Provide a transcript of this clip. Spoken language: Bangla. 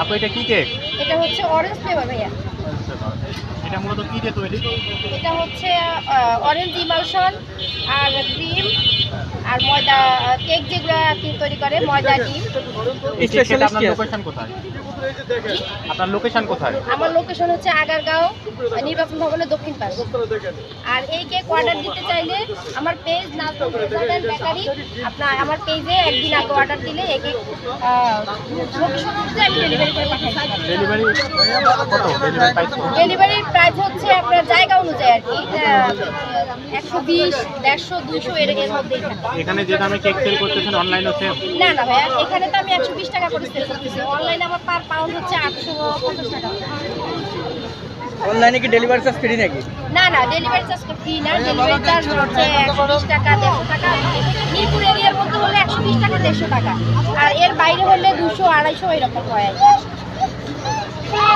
আপু এটা কি কেক? এটা হচ্ছে অরেঞ্জ ফ্লেভার ভাইয়া। এটা মূলত কি দিয়ে তৈরি? এটা হচ্ছে অরেঞ্জ ইমালশন আর ক্রিম আর ময়দা, কেক যেগুলো তৈরি করে ময়দা ডিম। এই কেকটা আপনার লোকেশন কোথায়? আপনার লোকেশন কোথায়? আমার লোকেশন হচ্ছে আগারগাঁও নির্বাচন ভবনের দক্ষিণ পাশ। আর এই কেক অর্ডার দিতে চাইলে আমার পেজ নাজমুল বেকারি, আপনার আমার পেজে একদিন আগে অর্ডার দিলে এই কেক লোকেশন অনুযায়ী আমি ডেলিভারি করে পাঠাই। ডেলিভারি কত? ডেলিভারির প্রাইস হচ্ছে আপনার জায়গা অনুযায়ী আর কি, 120, 150, 200 এর মধ্যেই থাকে। এখানে যে দামে কেক সেল করতেছেন অনলাইনে সেম? না না ভাইয়া, এখানে তো আমি 120 টাকা করে সেল করতেছি, অনলাইনে আমার পার পাউন্ড হচ্ছে 850 টাকা। অনলাইনে কি ডেলিভারি চার্জ ফ্রি নাকি? না না, ডেলিভারি চার্জ ফ্রি না, ডেলিভারি চার্জ হচ্ছে 120 টাকা, 150 টাকা। মিরপুর এরিয়ার মধ্যে হলে 120 টাকা, 150 টাকা, আর এর বাইরে হলে 200, 250 এরকম হয় আর কি।